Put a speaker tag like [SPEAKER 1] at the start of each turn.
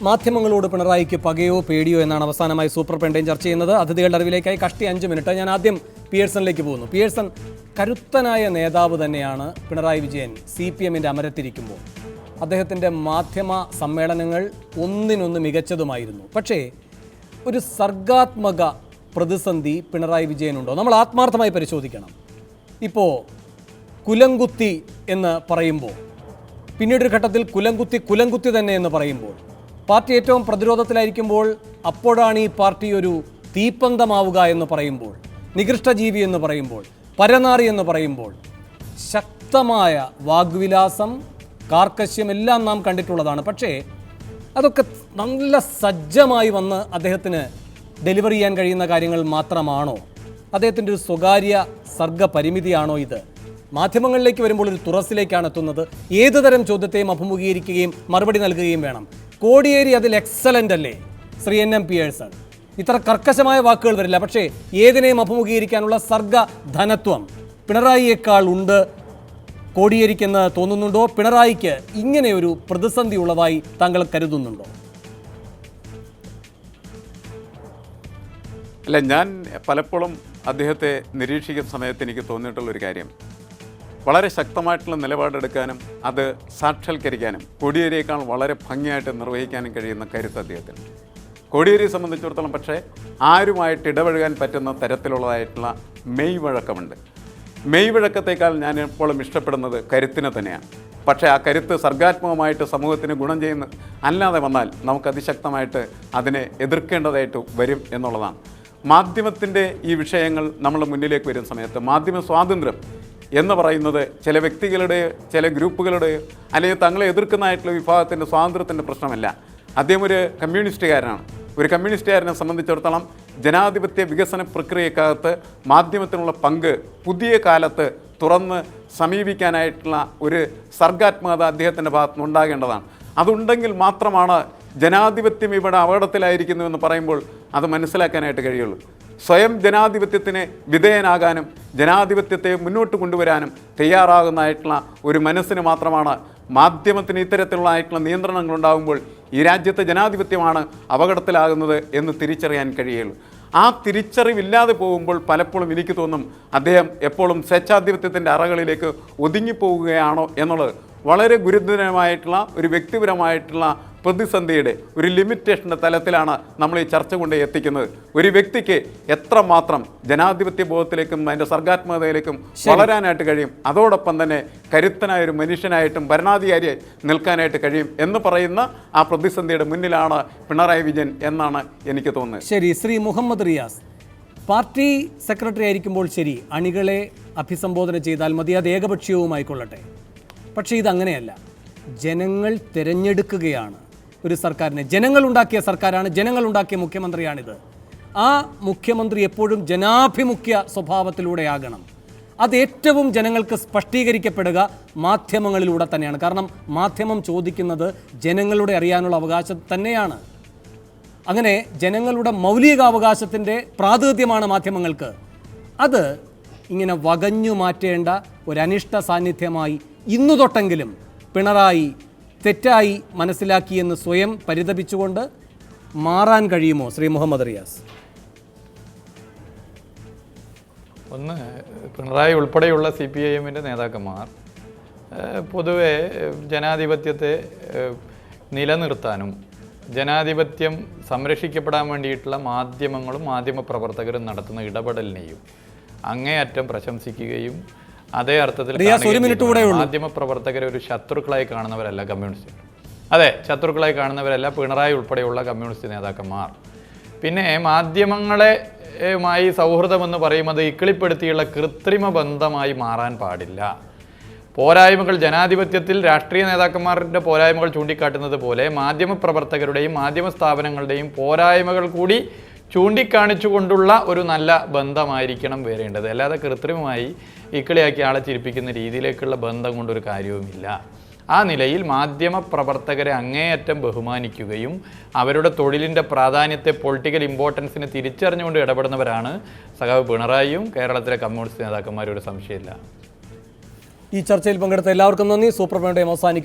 [SPEAKER 1] മാധ്യമങ്ങളോട് പിണറായിക്ക് പകയോ പേടിയോ എന്നാണ് അവസാനമായി സൂപ്പർ പെൻഡേൻ ചർച്ച ചെയ്യുന്നത്. അതിഥികളുടെ അറിവിലേക്കായി കഷ്ടി 5 മിനിറ്റ്. ഞാൻ ആദ്യം പിയേഴ്സണിലേക്ക് പോകുന്നു. പിയേഴ്സൺ, കരുത്തനായ നേതാവ് തന്നെയാണ് പിണറായി വിജയൻ CPM-ൻ്റെ അമരത്തിരിക്കുമ്പോൾ. അദ്ദേഹത്തിൻ്റെ മാധ്യമ സമ്മേളനങ്ങൾ ഒന്നിനൊന്ന് മികച്ചതുമായിരുന്നു. പക്ഷേ ഒരു സർഗാത്മക പ്രതിസന്ധി പിണറായി വിജയനുണ്ടോ? നമ്മൾ ആത്മാർത്ഥമായി പരിശോധിക്കണം. ഇപ്പോൾ കുലംകുത്തി എന്ന് പറയുമ്പോൾ, പിന്നീടൊരു ഘട്ടത്തിൽ കുലംകുത്തി തന്നെ എന്ന് പറയുമ്പോൾ, പാർട്ടി ഏറ്റവും പ്രതിരോധത്തിലായിരിക്കുമ്പോൾ അപ്പോഴാണ് ഈ പാർട്ടി ഒരു തീപ്പന്തമാവുക എന്ന് പറയുമ്പോൾ, നികൃഷ്ടജീവി എന്ന് പറയുമ്പോൾ, പരനാറി എന്ന് പറയുമ്പോൾ, ശക്തമായ വാഗ്വിലാസം, കാർക്കശ്യം എല്ലാം നാം കണ്ടിട്ടുള്ളതാണ്. പക്ഷേ അതൊക്കെ നല്ല സജ്ജമായി വന്ന് അദ്ദേഹത്തിന് ഡെലിവറി ചെയ്യാൻ കഴിയുന്ന കാര്യങ്ങൾ മാത്രമാണോ? അദ്ദേഹത്തിൻ്റെ ഒരു സ്വകാര്യ സർഗപരിമിതിയാണോ ഇത്? മാധ്യമങ്ങളിലേക്ക് വരുമ്പോൾ ഒരു തുറസിലേക്കാണ് എത്തുന്നത്. ഏതുതരം ചോദ്യത്തെയും അഭിമുഖീകരിക്കുകയും മറുപടി നൽകുകയും വേണം. കോടിയേരി അതിൽ എക്സലൻ്റ് അല്ലേ ശ്രീ NM പിയേഴ്സൺ? ഇത്ര കർക്കശമായ വാക്കുകൾ വരില്ല, പക്ഷേ ഏതിനെയും അഭിമുഖീകരിക്കാനുള്ള സർഗധനത്വം പിണറായിയേക്കാൾ ഉണ്ട് കോടിയേരിക്കെന്ന് തോന്നുന്നുണ്ടോ? പിണറായിക്ക് ഇങ്ങനെ ഒരു പ്രതിസന്ധി ഉള്ളതായി താങ്കൾ കരുതുന്നുണ്ടോ?
[SPEAKER 2] അല്ല, ഞാൻ പലപ്പോഴും അദ്ദേഹത്തെ നിരീക്ഷിക്കുന്ന സമയത്ത് എനിക്ക് തോന്നിയിട്ടുള്ളൊരു കാര്യം, വളരെ ശക്തമായിട്ടുള്ള നിലപാടെടുക്കാനും അത് സാക്ഷാത്കരിക്കാനും കോടിയേരിയേക്കാൾ വളരെ ഭംഗിയായിട്ട് നിർവഹിക്കാനും കഴിയുന്ന കരുത്ത് അദ്ദേഹത്തിന്. കോടിയേരിയെ സംബന്ധിച്ചിടത്തോളം പക്ഷേ ആരുമായിട്ട് ഇടപഴകാൻ പറ്റുന്ന തരത്തിലുള്ളതായിട്ടുള്ള മെയ് വഴക്കമുണ്ട്. മെയ് വഴക്കത്തേക്കാൾ ഞാൻ എപ്പോഴും ഇഷ്ടപ്പെടുന്നത് കരുത്തിനെ തന്നെയാണ്. പക്ഷേ ആ കരുത്ത് സർഗാത്മകമായിട്ട് സമൂഹത്തിന് ഗുണം ചെയ്യുന്ന അല്ലാതെ വന്നാൽ നമുക്ക് അതിശക്തമായിട്ട് അതിനെ എതിർക്കേണ്ടതായിട്ട് വരും എന്നുള്ളതാണ്. മാധ്യമത്തിൻ്റെ ഈ വിഷയങ്ങൾ നമ്മുടെ മുന്നിലേക്ക് വരുന്ന സമയത്ത് മാധ്യമ സ്വാതന്ത്ര്യം എന്ന് പറയുന്നത് ചില വ്യക്തികളുടെ, ചില ഗ്രൂപ്പുകളുടെ, അല്ലെങ്കിൽ തങ്ങളെ എതിർക്കുന്നതായിട്ടുള്ള വിഭാഗത്തിൻ്റെ സ്വാതന്ത്ര്യത്തിൻ്റെ പ്രശ്നമല്ല. അദ്ദേഹം ഒരു കമ്മ്യൂണിസ്റ്റുകാരനാണ്. ഒരു കമ്മ്യൂണിസ്റ്റുകാരനെ സംബന്ധിച്ചിടത്തോളം ജനാധിപത്യ വികസന പ്രക്രിയക്കകത്ത് മാധ്യമത്തിനുള്ള പങ്ക് പുതിയ കാലത്ത് തുറന്ന് സമീപിക്കാനായിട്ടുള്ള ഒരു സർഗാത്മകത അദ്ദേഹത്തിൻ്റെ ഭാഗത്തുനിന്ന് ഉണ്ടാകേണ്ടതാണ്. അതുണ്ടെങ്കിൽ മാത്രമാണ് ജനാധിപത്യം ഇവിടെ അപകടത്തിലായിരിക്കുന്നു എന്ന് പറയുമ്പോൾ അത് മനസ്സിലാക്കാനായിട്ട് കഴിയുള്ളൂ. സ്വയം ജനാധിപത്യത്തിന് വിധേയനാകാനും ജനാധിപത്യത്തെ മുന്നോട്ട് കൊണ്ടുവരാനും തയ്യാറാകുന്നതായിട്ടുള്ള ഒരു മനസ്സിന് മാത്രമാണ് മാധ്യമത്തിന് ഇത്തരത്തിലുള്ളതായിട്ടുള്ള നിയന്ത്രണങ്ങൾ ഉണ്ടാകുമ്പോൾ ഈ രാജ്യത്തെ ജനാധിപത്യമാണ് അപകടത്തിലാകുന്നത് എന്ന് തിരിച്ചറിയാൻ കഴിയുള്ളൂ. ആ തിരിച്ചറിവില്ലാതെ പോകുമ്പോൾ പലപ്പോഴും എനിക്ക് തോന്നും അദ്ദേഹം എപ്പോഴും സ്വേച്ഛാധിപത്യത്തിൻ്റെ അറകളിലേക്ക് ഒതുങ്ങിപ്പോവുകയാണോ എന്നുള്ളത് വളരെ ഗുരുതരമായിട്ടുള്ള ഒരു വ്യക്തിപരമായിട്ടുള്ള പ്രതിസന്ധിയുടെ ഒരു ലിമിറ്റേഷൻ്റെ തലത്തിലാണ് നമ്മൾ ഈ ചർച്ച കൊണ്ട് എത്തിക്കുന്നത്. ഒരു വ്യക്തിക്ക് എത്രമാത്രം ജനാധിപത്യ ബോധത്തിലേക്കും അതിൻ്റെ സർഗാത്മകതയിലേക്കും വളരാനായിട്ട് കഴിയും, അതോടൊപ്പം തന്നെ കരുത്തനായൊരു മനുഷ്യനായിട്ടും ഭരണാധികാരിയായി നിൽക്കാനായിട്ട് കഴിയും എന്ന് പറയുന്ന ആ പ്രതിസന്ധിയുടെ മുന്നിലാണ് പിണറായി വിജയൻ എന്നാണ് എനിക്ക് തോന്നുന്നത്.
[SPEAKER 1] ശരി, ശ്രീ മുഹമ്മദ് റിയാസ്, പാർട്ടി സെക്രട്ടറി ആയിരിക്കുമ്പോൾ ശരി, അണികളെ അഭിസംബോധന ചെയ്താൽ മതി, അത് ഏകപക്ഷീയവുമായിക്കൊള്ളട്ടെ. പക്ഷേ ഇതങ്ങനെയല്ല. ജനങ്ങൾ തിരഞ്ഞെടുക്കുകയാണ് ഒരു സർക്കാരിനെ. ജനങ്ങളുണ്ടാക്കിയ സർക്കാരാണ്, ജനങ്ങളുണ്ടാക്കിയ മുഖ്യമന്ത്രിയാണിത്. ആ മുഖ്യമന്ത്രി എപ്പോഴും ജനാഭിമുഖ്യ സ്വഭാവത്തിലൂടെയാകണം. അത് ഏറ്റവും ജനങ്ങൾക്ക് സ്പഷ്ടീകരിക്കപ്പെടുക മാധ്യമങ്ങളിലൂടെ തന്നെയാണ്. കാരണം മാധ്യമം ചോദിക്കുന്നത് ജനങ്ങളുടെ അറിയാനുള്ള അവകാശം തന്നെയാണ്. അങ്ങനെ ജനങ്ങളുടെ മൗലികാവകാശത്തിൻ്റെ പ്രാതിനിധ്യമാണ് മാധ്യമങ്ങൾക്ക്. അത് ഇങ്ങനെ വകഞ്ഞു മാറ്റേണ്ട ഒരനിഷ്ട സാന്നിധ്യമായി ഇന്നു തൊട്ടെങ്കിലും പിണറായി തെറ്റായി മനസ്സിലാക്കിയെന്ന് സ്വയം പരിതപിച്ചുകൊണ്ട് മാറാൻ കഴിയുമോ ശ്രീ മുഹമ്മദ് റിയാസ്?
[SPEAKER 3] ഒന്ന്, പിണറായി ഉൾപ്പെടെയുള്ള CPIM-ൻ്റെ നേതാക്കന്മാർ പൊതുവെ ജനാധിപത്യത്തെ നിലനിർത്താനും ജനാധിപത്യം സംരക്ഷിക്കപ്പെടാൻ വേണ്ടിയിട്ടുള്ള മാധ്യമങ്ങളും മാധ്യമപ്രവർത്തകരും നടത്തുന്ന ഇടപെടലിനെയും അങ്ങേയറ്റം പ്രശംസിക്കുകയും അതേ അർത്ഥത്തിൽ മാധ്യമപ്രവർത്തകരെ ഒരു ശത്രുക്കളായി കാണുന്നവരല്ല കമ്മ്യൂണിസ്റ്റുകൾ. അതെ, ശത്രുക്കളായി കാണുന്നവരല്ല പിണറായി ഉൾപ്പെടെയുള്ള കമ്മ്യൂണിസ്റ്റ് നേതാക്കന്മാർ. പിന്നെ മാധ്യമങ്ങളുമായി സൗഹൃദമെന്ന് പറയുന്നത് ഇക്കിളിപ്പെടുത്തിയുള്ള കൃത്രിമ ബന്ധമായി മാറാൻ പാടില്ല. പോരായ്മകൾ ജനാധിപത്യത്തിൽ രാഷ്ട്രീയ നേതാക്കന്മാരുടെ പോരായ്മകൾ ചൂണ്ടിക്കാട്ടുന്നത് പോലെ മാധ്യമപ്രവർത്തകരുടെയും മാധ്യമ സ്ഥാപനങ്ങളുടെയും പോരായ്മകൾ കൂടി ചൂണ്ടിക്കാണിച്ചുകൊണ്ടുള്ള ഒരു നല്ല ബന്ധമായിരിക്കണം വരേണ്ടത്. അല്ലാതെ കൃത്രിമമായി ഇക്കിളിയാക്കി ആളെ ചിരിപ്പിക്കുന്ന രീതിയിലേക്കുള്ള ബന്ധം കൊണ്ടൊരു കാര്യവുമില്ല. ആ നിലയിൽ മാധ്യമ പ്രവർത്തകരെ അങ്ങേയറ്റം ബഹുമാനിക്കുകയും അവരുടെ തൊഴിലിൻ്റെ പ്രാധാന്യത്തെ, പൊളിറ്റിക്കൽ ഇമ്പോർട്ടൻസിനെ തിരിച്ചറിഞ്ഞുകൊണ്ട് ഇടപെടുന്നവരാണ് സഖാവ് പിണറായിയും കേരളത്തിലെ കമ്മ്യൂണിസ്റ്റ് നേതാക്കന്മാരും. ഒരു സംശയമില്ല.
[SPEAKER 1] ഈ ചർച്ചയിൽ പങ്കെടുത്ത എല്ലാവർക്കും നന്ദി. സൂപ്പർ പ്രൈം ടൈം അവസാനിക്കുന്നു.